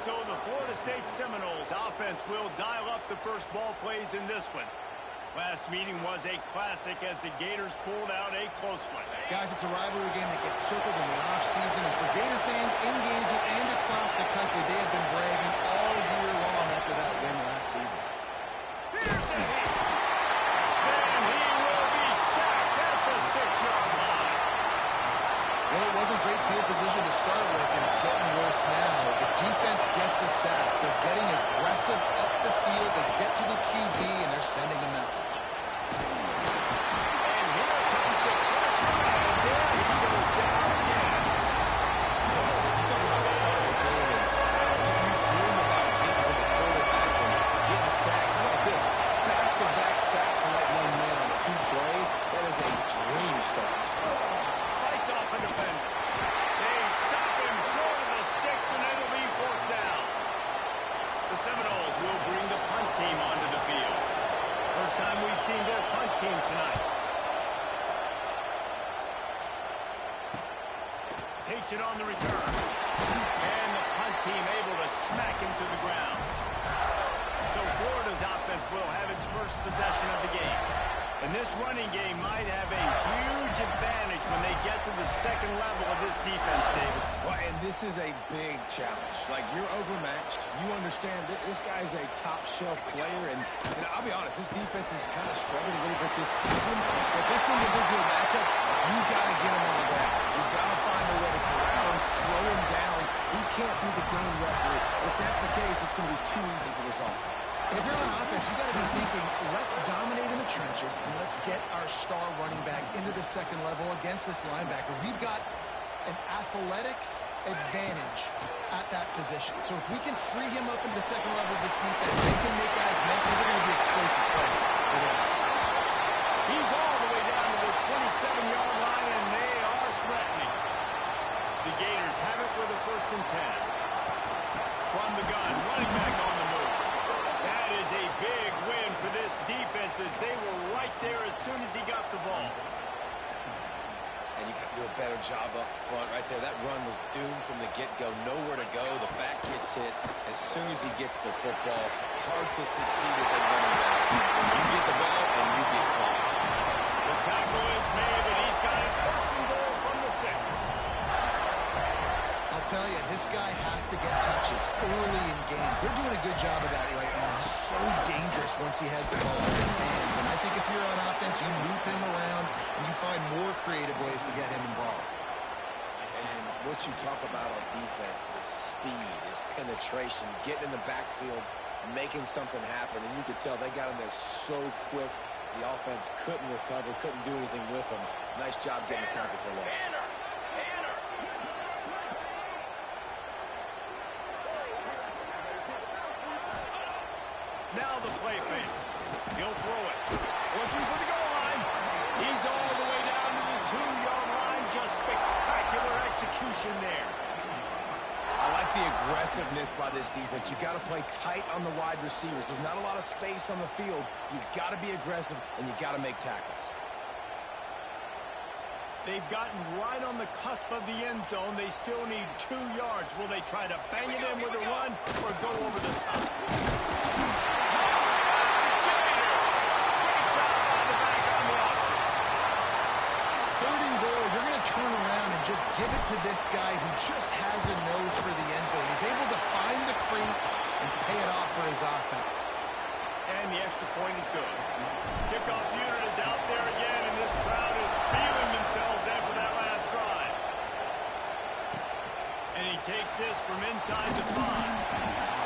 So the Florida State Seminoles offense will dial up the first ball plays in this one. Last meeting was a classic as the Gators pulled out a close one. Guys, it's a rivalry game that gets circled in the offseason. And for Gator fans in Gainesville and across the country, they have been bragging all year long after that win last season. Here's a hit. And he will be sacked at the 6-yard line. Well, it wasn't great field position to start with, and it's getting worse now. The defense gets a sack. They're getting aggressive up the field. They get to the QB, and they're sending a message. And here comes the pressure, and there he goes down again. You're talking about starting the game in style. You dream about getting to the quarterback and getting sacks. How about this? Back-to-back sacks for that young man on 2 plays. That is a dream start. Fights off a defender. They stop him short of the sticks, and it'll be 4th down. The Seminoles will bring the punt team onto the field. First time we've seen their punt team tonight. Takes it on the return. And the punt team able to smack him to the ground. So Florida's offense will have its first possession of the game. And this running game might have a huge advantage when they get to the second level of this defense, David. Well, and this is a big challenge. Like, you're overmatched. You understand that this guy is a top-shelf player. And I'll be honest, this defense has kind of struggled a little bit this season. But this individual matchup, you got to get him on the ground. You got to find a way to corral him, slow him down. He can't be the game record. If that's the case, it's going to be too easy for this offense. And if you're on offense, you got to be thinking, let's dominate in the trenches, and let's get our star running back into the second level against this linebacker. We've got an athletic advantage at that position. So if we can free him up into the second level of this defense, they can make guys miss. Those are going to be explosive plays for them. He's all the way down to the 27-yard line, and they are threatening. The Gators have it with a 1st and 10. From the gun, running back on the move. That is a big win for this defense as they were right there as soon as he got the ball. And you got to do a better job up front right there. That run was doomed from the get-go. Nowhere to go. The back gets hit as soon as he gets the football. Hard to succeed as a running back. When you get the ball and you get caught. The tackle is made, but he's got it 1st and goal from the 6. I'll tell you, this guy has to get touches early in games. They're doing a good job of that right now. He's so dangerous once he has the ball in his hands. And I think if you're on offense, you move him around and you find more creative ways to get him involved. And what you talk about on defense is speed, is penetration, getting in the backfield, making something happen. And you could tell they got in there so quick. The offense couldn't recover, couldn't do anything with them. Nice job getting a tackle for loss. Now the play fake. He'll throw it. Looking for the goal line. He's all the way down to the 2-yard line. Just spectacular execution there. I like the aggressiveness by this defense. You got to play tight on the wide receivers. There's not a lot of space on the field. You've got to be aggressive, and you got to make tackles. They've gotten right on the cusp of the end zone. They still need 2 yards. Will they try to bang it in with a run or go over the top? Turn around and just give it to this guy who just has a nose for the end zone. He's able to find the crease and pay it off for his offense. And the extra point is good. Kickoff unit is out there again, and this crowd is feeling themselves after that last drive. And he takes this from inside the 5.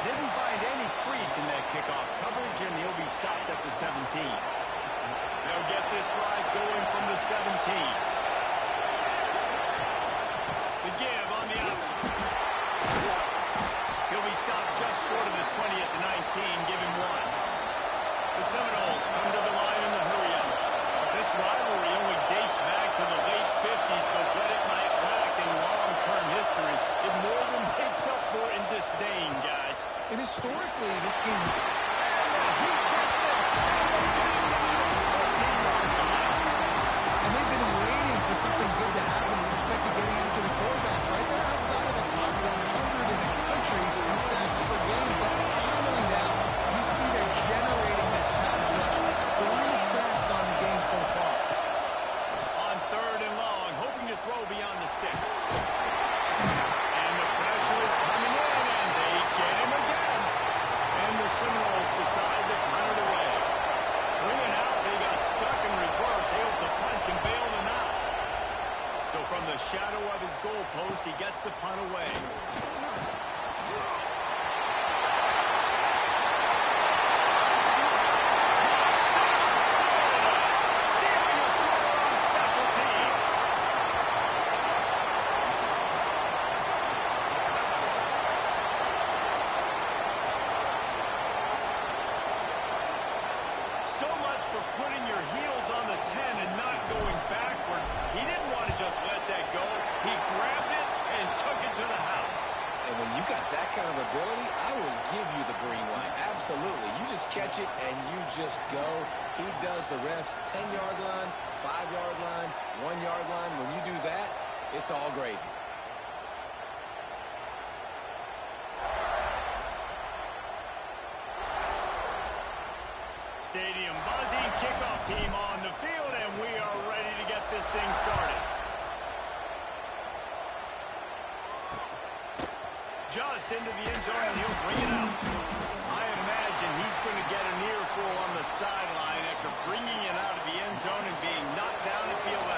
Didn't find any crease in that kickoff coverage, and he'll be stopped at the 17. They'll get this drive going from the 17. The give on the option. He'll be stopped just short of the 20 at the 19, give him 1. The Seminoles come to the line in the hurry-up. This rivalry only dates back to the late 50s, but what it might lack in long-term history, it more than makes up for in disdain, guys. And historically, this game... And they've been waiting for something good to happen with respect to getting after the quarterback. Right there outside of the top 100 in the country in sacks So much for putting your heels on the 10 and not going backwards. He didn't want to just let that go. He grabbed it and took it to the house. And when you got that kind of ability, I will give you the green light. Absolutely. You just catch it and you just go. He does the refs 10-yard line, 5-yard line, 1-yard line. When you do that, it's all gravy. Stadium buzzing, kickoff team on the field, and we are ready to get this thing started. Just into the end zone, and he'll bring it out. I imagine he's going to get an earful on the sideline after bringing it out of the end zone and being knocked down at the 11.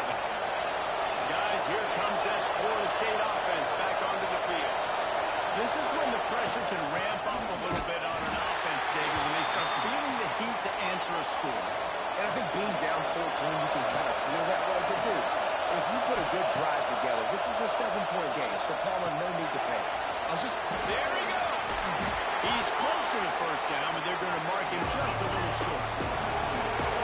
Guys, here comes that Florida State offense back onto the field. This is when the pressure can ramp up a little bit on an offense, David, when they start feeling the heat to answer a score. And I think being down 14, you can kind of feel that way. But, dude, if you put a good drive together, this is a 7-point game, so Palmer, no need to panic. There he goes. He's close to the first down, but they're going to mark him just a little short.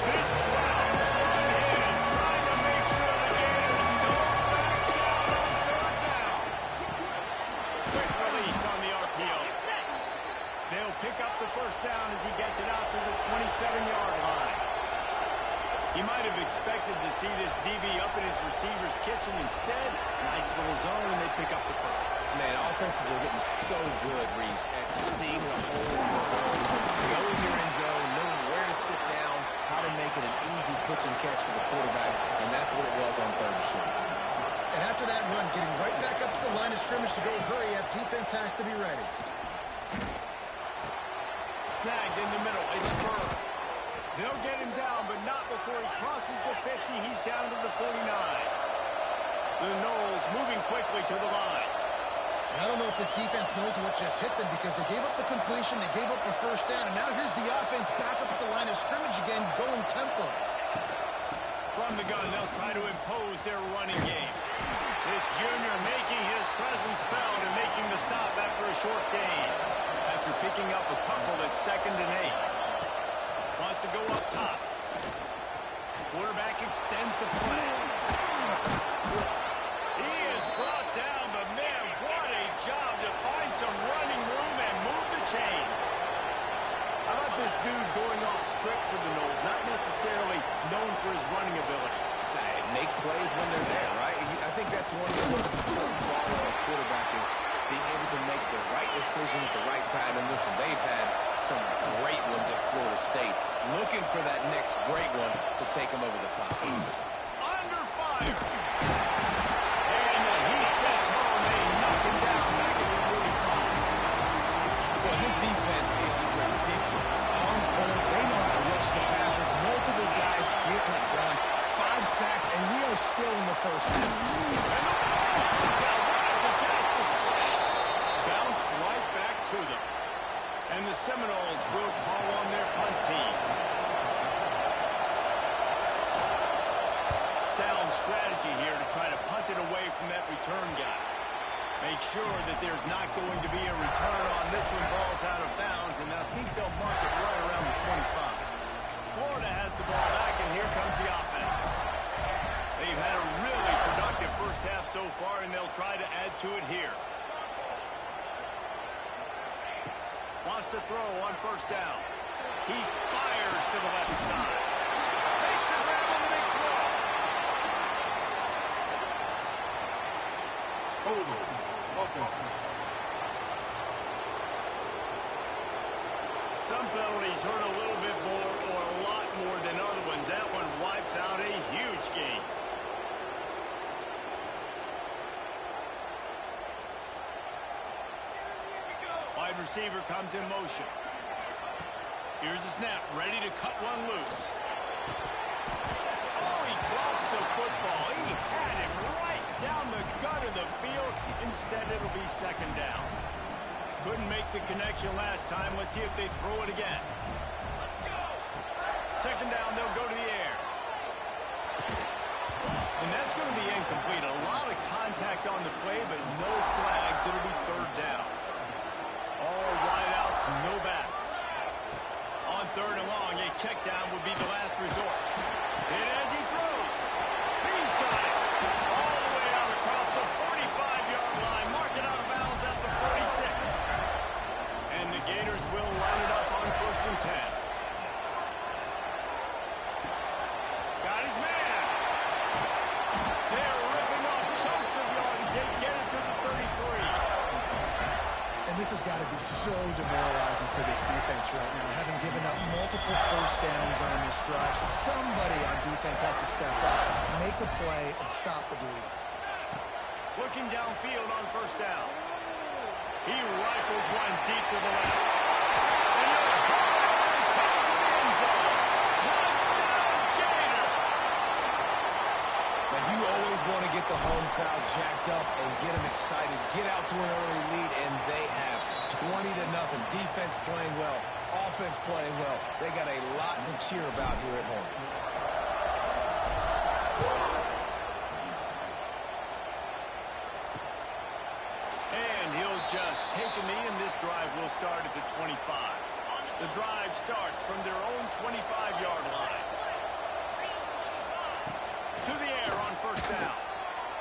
This crowd on hand trying to make sure the Gators don't back down on third down. Quick release on the RPO. They'll pick up the first down as he gets it out to the 27-yard line. He might have expected to see this DB up in his receiver's kitchen. Instead, nice little zone, and they pick up the first. Man, offenses are getting so good, Reese, at seeing the holes in the zone, knowing your end zone, knowing where to sit down, how to make it an easy pitch and catch for the quarterback, and that's what it was on third and short. And after that run, getting right back up to the line of scrimmage to go hurry up, defense has to be ready. Snagged in the middle. It's Burr. They'll get him down, but not before he crosses the 50. He's down to the 49. The Noles moving quickly to the line. I don't know if this defense knows what just hit them because they gave up the completion, they gave up a first down, and now here's the offense back up at the line of scrimmage again, going tempo. From the gun, they'll try to impose their running game. This junior making his presence felt and making the stop after a short gain. After picking up a couple at 2nd and 8. Wants to go up top. Quarterback extends the play. He is brought down, but man, what a job to find some running room and move the chains. How about this dude going off script for the Noles? Not necessarily known for his running ability. Make plays when they're there, right? I think that's one of the most important qualities of a quarterback is being able to make the right decision at the right time. And listen, they've had some great ones at Florida State. Looking for that next great one to take them over the top. Under fire. And the heat gets home. They knock him down back at the 45. Well, this defense is ridiculous. On point, they know how to rush the passers. Multiple guys getting it done. 5 sacks, and we are still in the first half. Disastrous play. Bounced right back to them. And the Seminoles will call on their punt team. Sound strategy here to try to punt it away from that return guy. Make sure that there's not going to be a return on this one. Ball's out of bounds, and I think they'll mark it right around the 25. Florida has the ball back, and here comes the offense. They've had a really productive first half so far, and they'll try to add to it here. Wants to throw on first down. He fires to the left side. Takes the grab on the big throw. Some penalties hurt a little bit more or a lot more than other ones. That one wipes out a huge game. Wide receiver comes in motion. Here's the snap, ready to cut one loose. Oh, he drops the football. He had him right down the gut of the field. Instead, it'll be 2nd down. Couldn't make the connection last time. Let's see if they throw it again. Let's go. 2nd down, they'll go to the air. And that's going to be incomplete. A lot of contact on the play, but no flags. It'll be 3rd down. All wideouts, no backs. On 3rd and long, a check down would be so demoralizing for this defense right now, having given up multiple first downs on this drive. Somebody on defense has to step up, make a play, and stop the bleeding. Looking downfield on first down. He rifles one deep to the left. And he'll take it to the end zone. Touchdown, Gator! Now, you always want to get the home crowd jacked up and get them excited. Get out to an early lead, and they have 20-0. Defense playing well. Offense playing well. They got a lot to cheer about here at home. And he'll just take a knee, and this drive will start at the 25. The drive starts from their own 25-yard line. To the air on first down.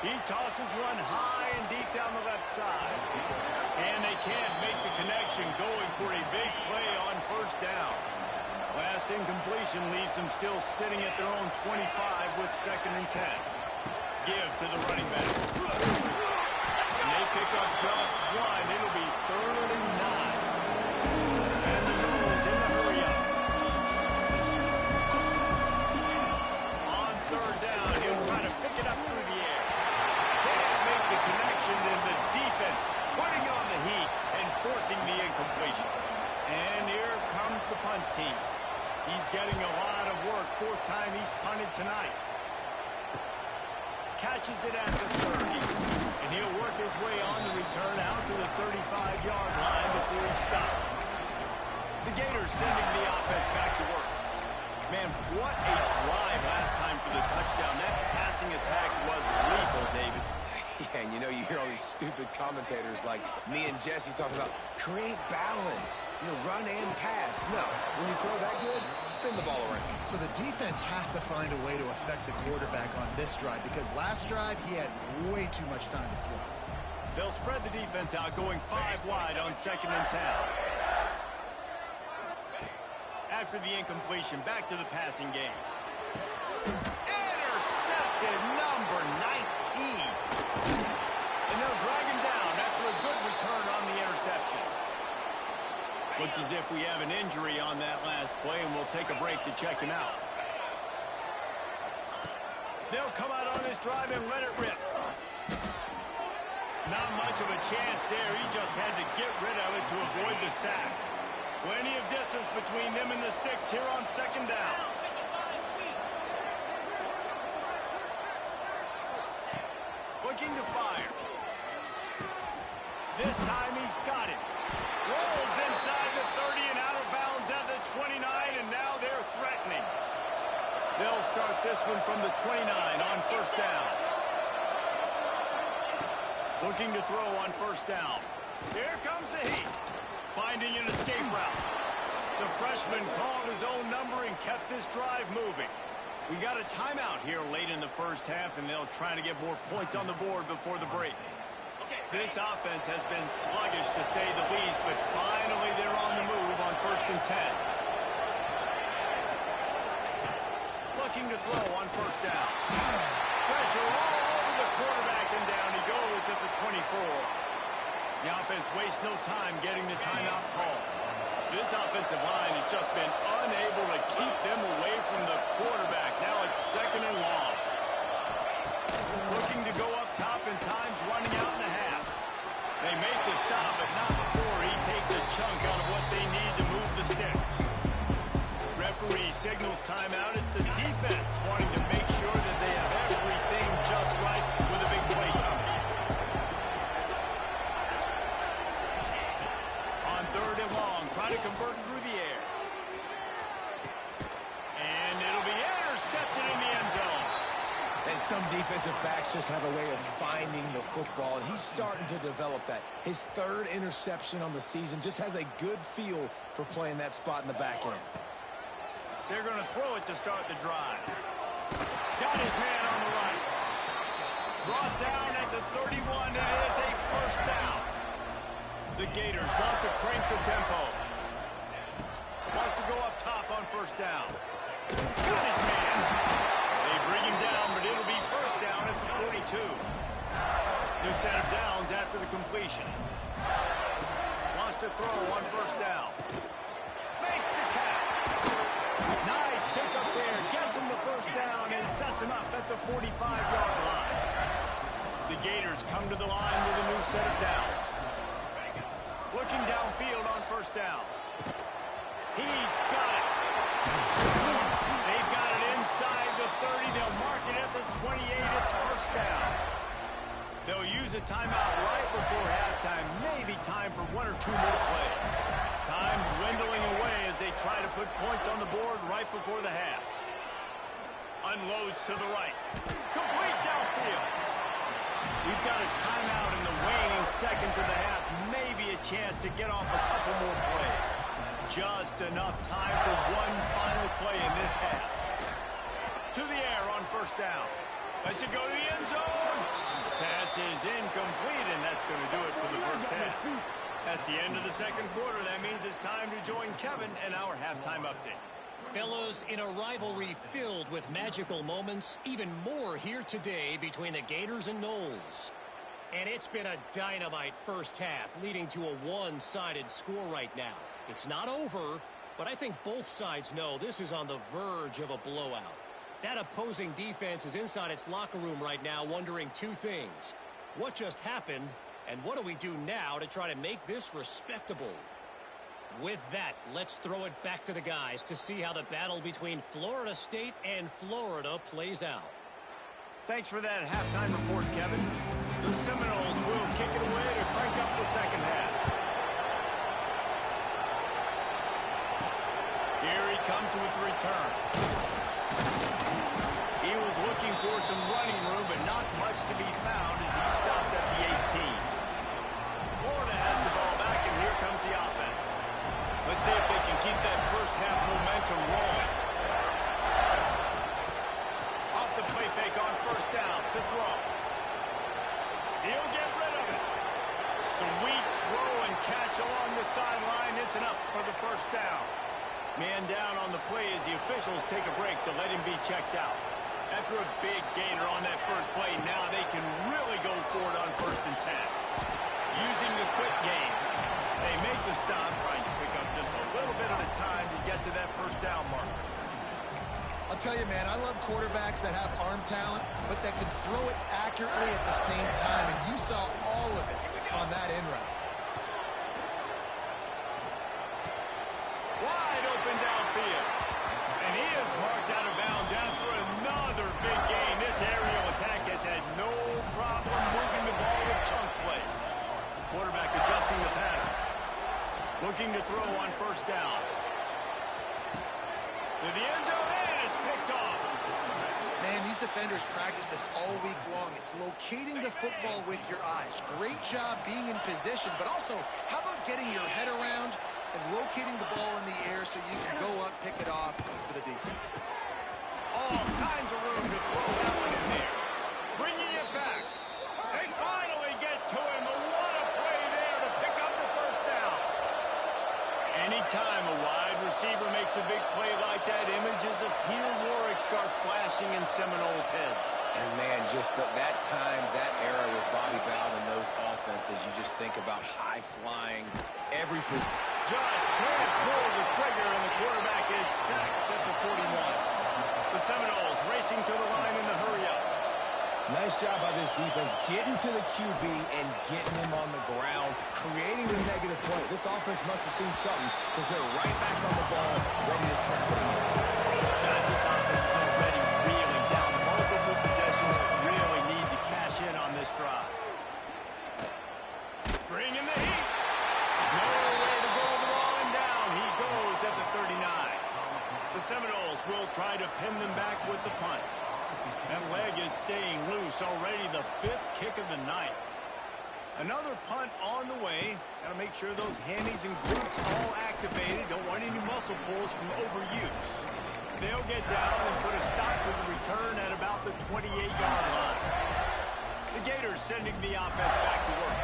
He tosses one high and deep down the left side. And they can't make the connection, going for a big play on first down. Last incompletion leaves them still sitting at their own 25 with 2nd and 10. Give to the running back. And they pick up just one. It'll be 3rd and 9. And the Noles in the hurry up. On 3rd down, he'll try to pick it up through the air. Can't make the connection, and the defense putting on the heat and forcing the incompletion. And here comes the punt team. He's getting a lot of work. 4th time he's punted tonight. Catches it at the 30. And he'll work his way on the return out to the 35-yard line before he stops. The Gators sending the offense back to work. Man, what a drive last time for the touchdown. That passing attack was lethal, David. Yeah, and you hear all these stupid commentators like me and Jesse talking about create balance, run and pass. No, when you throw that good, spin the ball around. So the defense has to find a way to affect the quarterback on this drive, because last drive he had way too much time to throw. They'll spread the defense out, going 5 wide on 2nd and 10. After the incompletion, back to the passing game. Intercepted, number 19. And they'll drag him down after a good return on the interception. Looks as if we have an injury on that last play, and we'll take a break to check him out. They'll come out on this drive and let it rip. Not much of a chance there. He just had to get rid of it to avoid the sack. Plenty of distance between them and the sticks here on 2nd down. Looking to fire. This time he's got it. Rolls inside the 30 and out of bounds at the 29, and now they're threatening. They'll start this one from the 29 on 1st down. Looking to throw on 1st down. Here comes the heat. Finding an escape route. The freshman called his own number and kept this drive moving. We got a timeout here late in the 1st half, and they'll try to get more points on the board before the break. This offense has been sluggish, to say the least, but finally they're on the move on 1st and 10. Looking to throw on 1st down. Pressure all over the quarterback, and down he goes at the 24. The offense wastes no time getting the timeout call. This offensive line has just been unable to keep them away from the quarterback. Now it's 2nd and long. Looking to go up top, and time's running out in the half. They make the stop, but not before he takes a chunk out of what they need to move the sticks. Referee signals timeout. It's the defense wanting to make sure that they have everything just right with a big play coming. On 3rd and long, try to convert through the air. And it'll be intercepted in the end zone. And some defensive backs just have a way of finding the football, and he's starting to develop that. His 3rd interception on the season, just has a good feel for playing that spot in the back end. They're going to throw it to start the drive. Got his man on the right. Brought down at the 31, and it is a 1st down. The Gators want to crank the tempo. Wants to go up top on 1st down. Got his man. They bring him down, but it'll be 1st down at the 42. New set of downs after the completion. Lost to throw on first down. Makes the catch. Nice pickup there. Gets him the first down and sets him up at the 45-yard line. The Gators come to the line with a new set of downs. Looking downfield on first down. He's got it. They've got it inside the 30. They'll mark it at the 28. It's first down. They'll use a timeout right before halftime. Maybe time for one or two more plays. Time dwindling away as they try to put points on the board right before the half. Unloads to the right. Complete downfield. We've got a timeout in the waning seconds of the half. Maybe a chance to get off a couple more plays. Just enough time for one final play in this half. To the air on first down. Lets it go to the end zone. Pass is incomplete, and that's going to do it for the first half. That's the end of the second quarter. That means it's time to join Kevin and our halftime update. Fellows, in a rivalry filled with magical moments, even more here today between the Gators and Noles. And it's been a dynamite first half, leading to a one-sided score right now. It's not over, but I think both sides know this is on the verge of a blowout. That opposing defense is inside its locker room right now wondering two things. What just happened, and what do we do now to try to make this respectable? With that, let's throw it back to the guys to see how the battle between Florida State and Florida plays out. Thanks for that halftime report, Kevin. The Seminoles will kick it away to crank up the second half. Here he comes with the return. He was looking for some running room, but not much to be found as he stopped at the 18. Florida has the ball back, and here comes the offense. Let's see if they can keep that first half momentum rolling. Off the play fake on first down to throw. He'll get rid of it. Sweet throw and catch along the sideline. It's enough for the first down. Man down on the play as the officials take a break to let him be checked out. After a big gainer on that first play, now they can really go for it on 1st and 10. Using the quick game, they make the stop, trying to pick up just a little bit at a time to get to that first down mark. I'll tell you, man, I love quarterbacks that have arm talent, but that can throw it accurately at the same time, and you saw all of it on that end route. Wide open downfield. And he is marked out of bounds after another big gain. This aerial attack has had no problem moving the ball with chunk plays. Quarterback adjusting the pattern. Looking to throw on first down. To the end zone, and it's picked off. Man, these defenders practice this all week long. It's locating the football with your eyes. Great job being in position, but also, how about getting your head around and locating the ball in the air so you can go up, pick it off for the defense. All kinds of room to throw that one in there. Bringing it back. They finally get to him. What a play there to pick up the first down. Anytime a wide receiver makes a big play like that, images of Peter Warwick start flashing in Seminoles' heads. And, man, just that time, that era with Bobby Bowden and those offenses, you just think about high-flying, every position. Just can't pull the trigger, and the quarterback is sacked at the 41. The Seminoles racing to the line in the hurry-up. Nice job by this defense getting to the QB and getting him on the ground, creating the negative play. This offense must have seen something because they're right back on the ball, ready to snap it again. Guys, this offense is already reeling down multiple possessions that really need to cash in on this drive. Bringing the heat. No way to go the ball and down. He goes at the 39. The Seminoles will try to pin them back with the punt. That leg is staying loose, already the 5th kick of the night. Another punt on the way. Got to make sure those hammies and glutes all activated. Don't want any muscle pulls from overuse. They'll get down and put a stop to the return at about the 28-yard line. The Gators sending the offense back to work.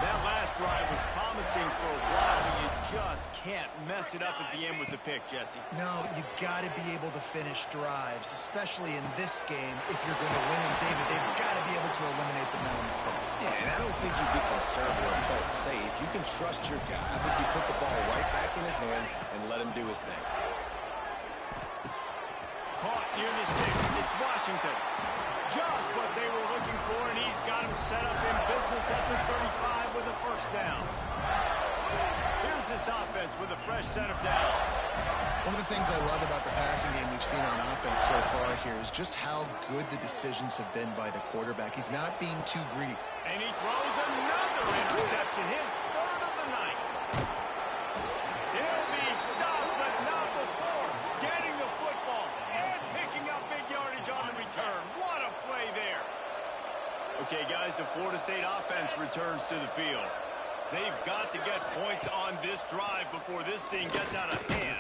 That last drive was promising for a while, but you just can't mess it up at the end with the pick, Jesse. No, you got to be able to finish drives, especially in this game. If you're going to win, and David, they've got to be able to eliminate the mental mistakes. Yeah, and I don't think you get conservative or play it safe. You can trust your guy. I think you put the ball right back in his hands and let him do his thing. Caught near the sticks. It's Washington. Just what they were looking for, and he's got him set up in business at the 35 with a first down. Here's this offense with a fresh set of downs. One of the things I love about the passing game we've seen on offense so far here is just how good the decisions have been by the quarterback. He's not being too greedy. And he throws another interception, his third of the night. He'll be stopped, but not before getting the football and picking up big yardage on the return. What a play there. Okay, guys, the Florida State offense returns to the field. They've got to get points on this drive before this thing gets out of hand.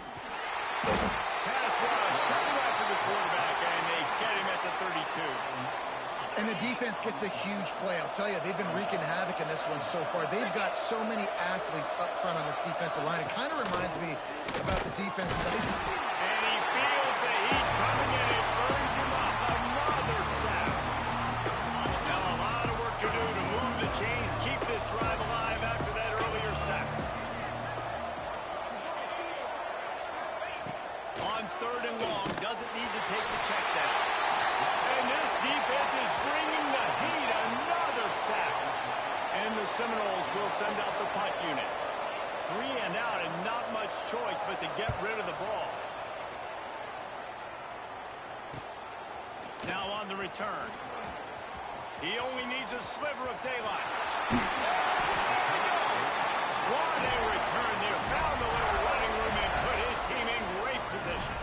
Pass rush coming after the quarterback, and they get him at the 32. And the defense gets a huge play. I'll tell you, they've been wreaking havoc in this one so far. They've got so many athletes up front on this defensive line. It kind of reminds me about the defenses. And he feels the heat coming in. It burns him up. Another sack. Now a lot of work to do to move the chains, keep this drive alive after that earlier sack. On third and long, doesn't need to take the check down. And this defense is bringing the heat. Another sack. And the Seminoles will send out the punt unit. 3 and out and not much choice but to get rid of the ball. Now on the return. He only needs a sliver of daylight. There he goes. What a return there. Found the little running room and put his team in great position.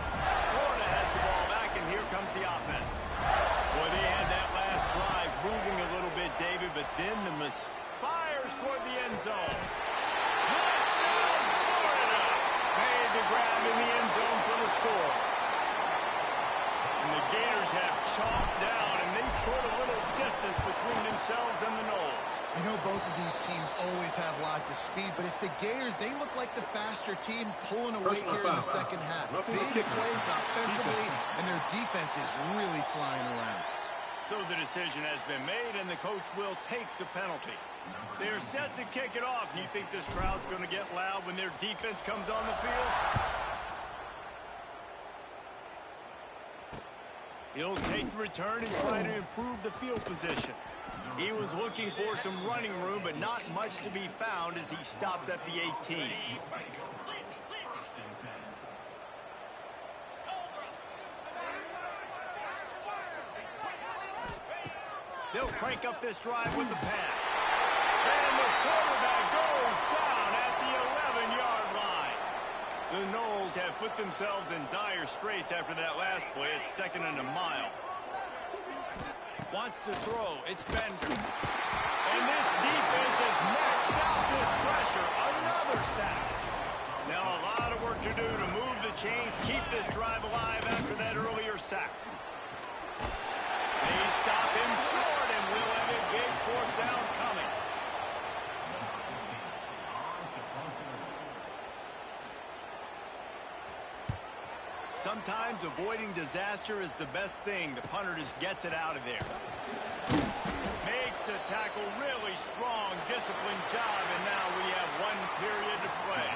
Florida has the ball back, and here comes the offense. Boy, they had that last drive moving a little bit, David, but then the fires toward the end zone. Touchdown, Florida! Made the grab in the end zone for the score. And the Gators have chalked down, and they put a little distance between themselves and the Noles. You know, both of these teams always have lots of speed, but it's the Gators. They look like the faster team pulling away here in the second half. Big plays offensively, and their defense is really flying around. So the decision has been made, and the coach will take the penalty. They're set to kick it off. And you think this crowd's going to get loud when their defense comes on the field? He'll take the return and try to improve the field position. He was looking for some running room, but not much to be found as he stopped at the 18. They'll crank up this drive with the pass. And the quarterback goes down at the 11-yard line. The Noles have put themselves in dire straits after that last play. It's 2nd and a mile. Wants to throw. It's Bender. And this defense has maxed out this pressure. Another sack. Now a lot of work to do to move the chains, keep this drive alive after that earlier sack. They stop him short, and we'll have a big 4th down coming. Sometimes avoiding disaster is the best thing. The punter just gets it out of there. Makes the tackle really strong, disciplined job, and now we have 1 period to play.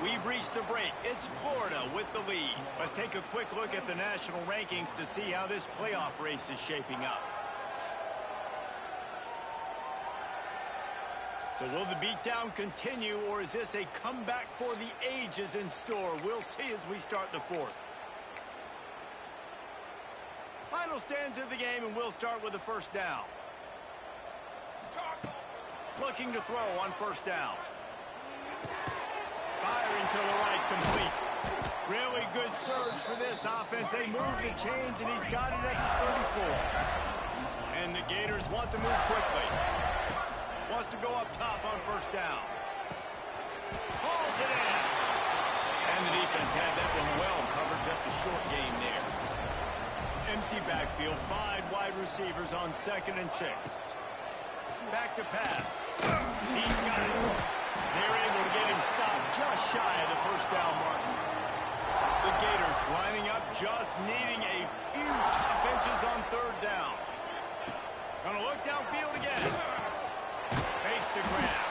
We've reached the break. It's Florida with the lead. Let's take a quick look at the national rankings to see how this playoff race is shaping up. So will the beatdown continue, or is this a comeback for the ages in store? We'll see as we start the 4th. Final stands of the game, and we'll start with the 1st down. Looking to throw on 1st down. Firing to the right, complete. Really good surge for this offense. They move the chains, and he's got it at the 34. And the Gators want to move quickly. Wants to go up top on 1st down. Hauls it in. And the defense had that one well covered. Just a short game there. Empty backfield. 5 wide receivers on 2nd and 6. Back to pass. He's got it. They're able to get him stopped just just needing a few tough inches on third down. Gonna look downfield again. Makes the grab.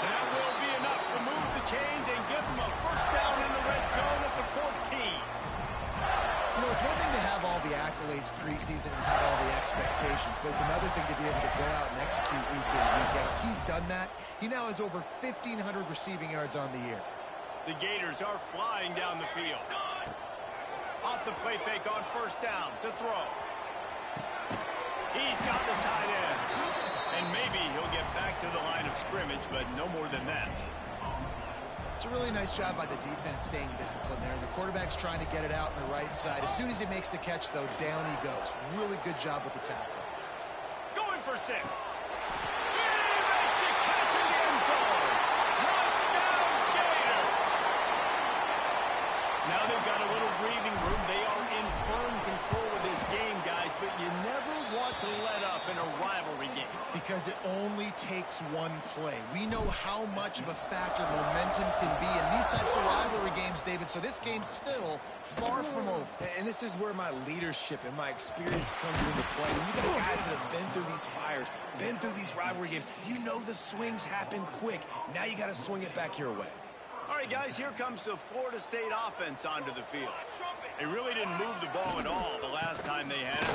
That will be enough to move the chains and give them a first down in the red zone at the 14. You know, it's one thing to have all the accolades preseason and have all the expectations, but it's another thing to be able to go out and execute week in, week out. He's done that. He now has over 1,500 receiving yards on the year. The Gators are flying down the field. Off the play fake on first down to throw. He's got the tight end. And maybe he'll get back to the line of scrimmage, but no more than that. It's a really nice job by the defense staying disciplined there. And the quarterback's trying to get it out on the right side. As soon as he makes the catch, though, down he goes. Really good job with the tackle. Going for 6. He makes the catch in the end zone. Touchdown, Gator. Now they've got a little breathing room. They are in firm control of this game, guys, but you never want to let up in a rivalry game. Because it only takes one play. We know how much of a factor momentum can be in these types of rivalry games, David, so this game's still far from over. And this is where my leadership and my experience comes into play. When you got guys that have been through these fires, been through these rivalry games, you know the swings happen quick. Now you got to swing it back your way. All right, guys, here comes the Florida State offense onto the field. They really didn't move the ball at all the last time they had it.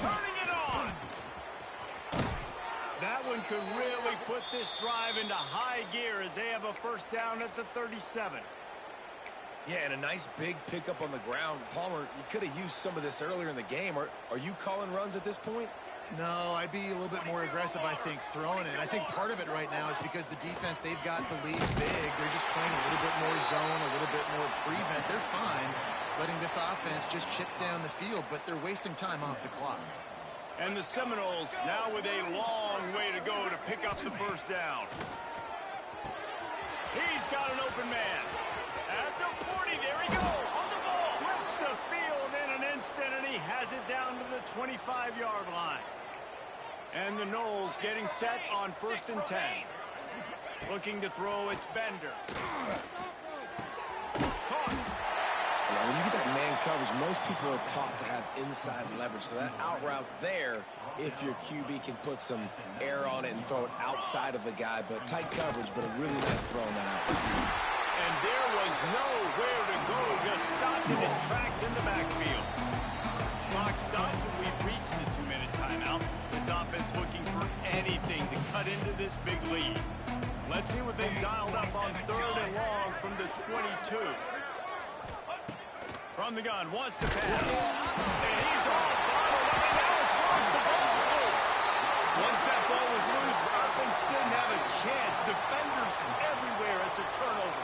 Turning it on! That one could really put this drive into high gear as they have a first down at the 37. Yeah, and a nice big pickup on the ground. Palmer, you could have used some of this earlier in the game. Are you calling runs at this point? No, I'd be a little bit more aggressive, I think, throwing it. I think part of it right now is because the defense, they've got the lead big. They're just playing a little bit more zone, a little bit more prevent. They're fine letting this offense just chip down the field, but they're wasting time off the clock. And the Seminoles now with a long way to go to pick up the first down. He's got an open man. At the 40, there he goes. On the ball. Flips the field in an instant, and he has it down to the 25-yard line. And the Noles getting set on 1st and 10. Looking to throw, it's Bender. Caught. Yeah, when you get that man coverage, most people are taught to have inside leverage. So that out route's there if your QB can put some air on it and throw it outside of the guy. But tight coverage, but a really nice throw in that out. And there was nowhere to go, just stopped in his tracks in the backfield. Clock stops, and we've reached the 2-minute timeout. This offense looking for anything to cut into this big lead. Let's see what they've dialed up on 3rd and long from the 22. From the gun, wants to pass. And he's all bottled up, and now it's worse. The ball's loose. Once that ball was loose, offense didn't have a chance. Defenders everywhere. It's a turnover.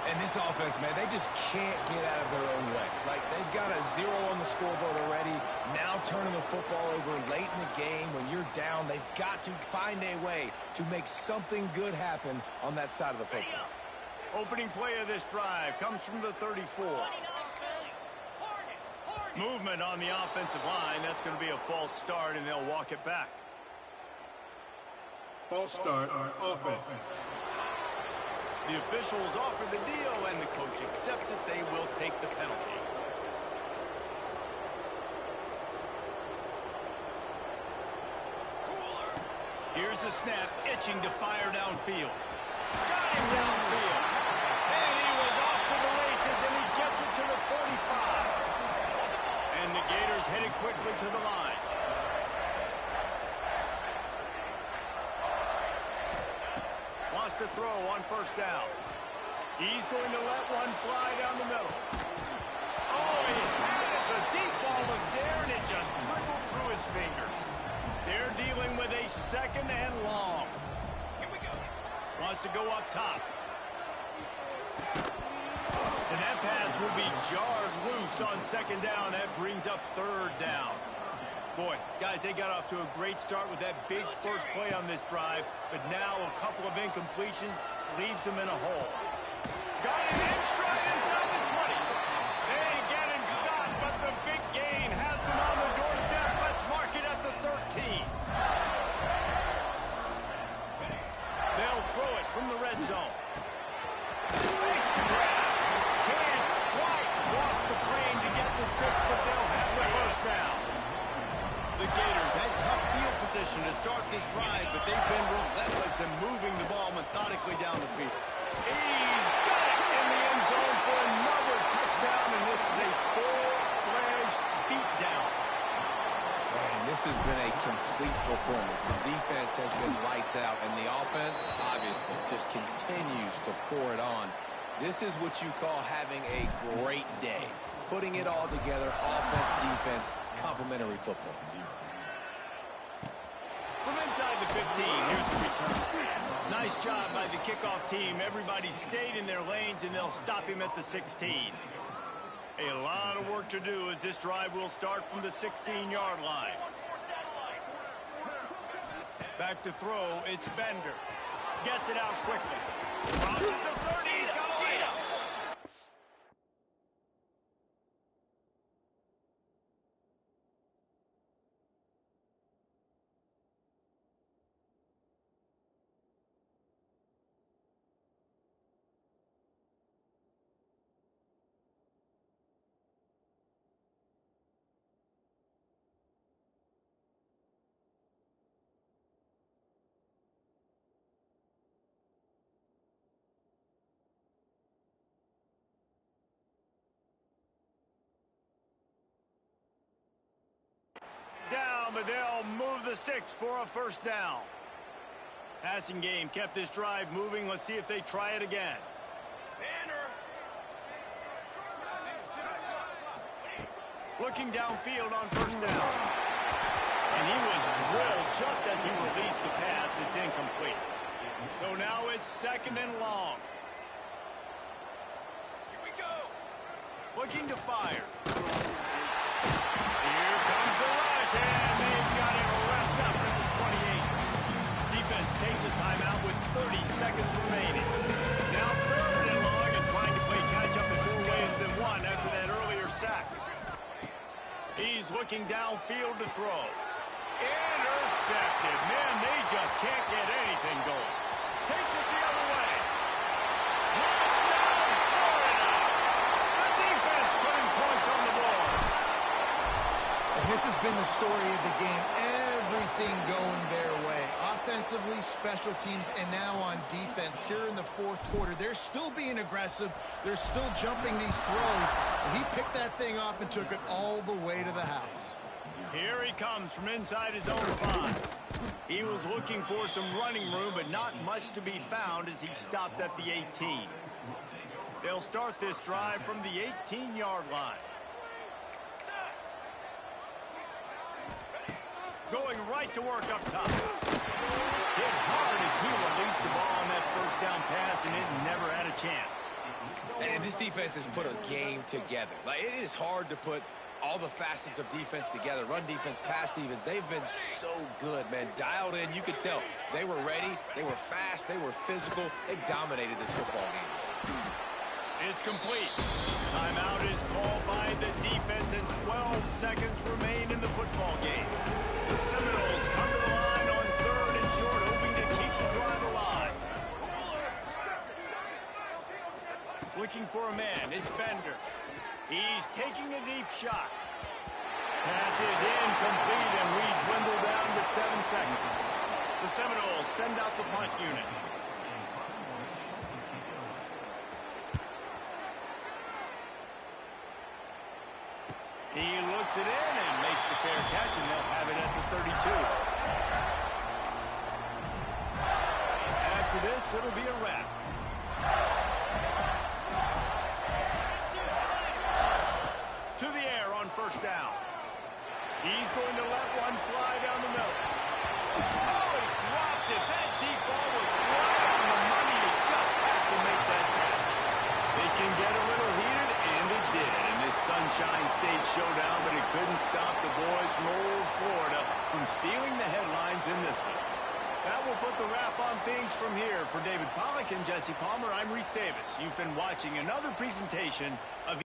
And this offense, man, they just can't get out of their own way. Like, they've got a 0 on the scoreboard already. Now turning the football over late in the game when you're down, they've got to find a way to make something good happen on that side of the football. Opening play of this drive comes from the 34. Movement on the offensive line. That's going to be a false start, and they'll walk it back. False start on offense. The officials offer the deal, and the coach accepts it. They will take the penalty. Here's the snap, itching to fire downfield. Got him downfield. And he was off to the races, and he gets it to the 45. And the Gators headed quickly to the line. Wants to throw on 1st down. He's going to let one fly down the middle. Oh, he had it. The deep ball was there, and it just trickled through his fingers. They're dealing with a 2nd and long. Here we go. Wants to go up top. And that pass will be jarred loose on 2nd down. That brings up 3rd down. Boy, guys, they got off to a great start with that big first play on this drive, but now a couple of incompletions leaves them in a hole. Got him in stride inside the 20. They get him stopped, but the big gain has them on the doorstep. Let's mark it at the 13. They'll throw it from the red zone. Makes the grab. Can't quite cross the plane to get possession to start this drive, but they've been relentless in moving the ball methodically down the field. He's got it in the end zone for another touchdown, and this is a full-fledged beatdown. Man, this has been a complete performance. The defense has been lights out, and the offense, obviously, just continues to pour it on. This is what you call having a great day. Putting it all together, offense, defense, complementary football. From inside the 15, here's the return. Nice job by the kickoff team. Everybody stayed in their lanes, and they'll stop him at the 16. A lot of work to do as this drive will start from the 16-yard line. Back to throw, it's Bender. Gets it out quickly. Crosses the 30, he's got a layup. Down, but they'll move the sticks for a first down. Passing game kept this drive moving. Let's see if they try it again. Looking downfield on first down. And he was drilled just as he released the pass. It's incomplete. So now it's second and long. Here we go. Looking to fire. Here comes the rush, and they've got it wrapped up at the 28. Defense takes a timeout with 30 seconds remaining. Now third and long and trying to play catch-up in more ways than one after that earlier sack. He's looking downfield to throw. Intercepted. Man, they just can't get anything going. Takes it the other way. Touchdown, Florida! The defense putting points on the board. And this has been the story of the game. Everything going their way. Offensively, special teams, and now on defense. Here in the fourth quarter, they're still being aggressive. They're still jumping these throws. And he picked that thing up and took it all the way to the house. Here he comes from inside his own 5. He was looking for some running room, but not much to be found as he stopped at the 18. They'll start this drive from the 18-yard line. Going right to work up top. Hit hard as he released the ball on that first down pass, and it never had a chance. And this defense has put a game together. Like, it is hard to put all the facets of defense together. Run defense, pass defense. They've been so good, man. Dialed in. You could tell they were ready. They were fast. They were physical. They dominated this football game. It's complete. Timeout is called by the defense, and 12 seconds remain in the football game. The Seminoles come to the line on third and short, hoping to keep the drive alive. Looking for a man. It's Bender. He's taking a deep shot. Pass is incomplete, and we dwindle down to 7 seconds. The Seminoles send out the punt unit. He looks it in and makes the fair catch, and they'll have it at the 32. After this, it'll be a wrap. To the air on first down. He's going to let one fly down the middle. Oh, he dropped it. That deep ball was right on the money. You just have to make that catch. It can get a little heated, and it did in this Sunshine State showdown, but it couldn't stop the boys from old Florida from stealing the headlines in this one. That will put the wrap on things from here. For David Pollack and Jesse Palmer, I'm Reese Davis. You've been watching another presentation of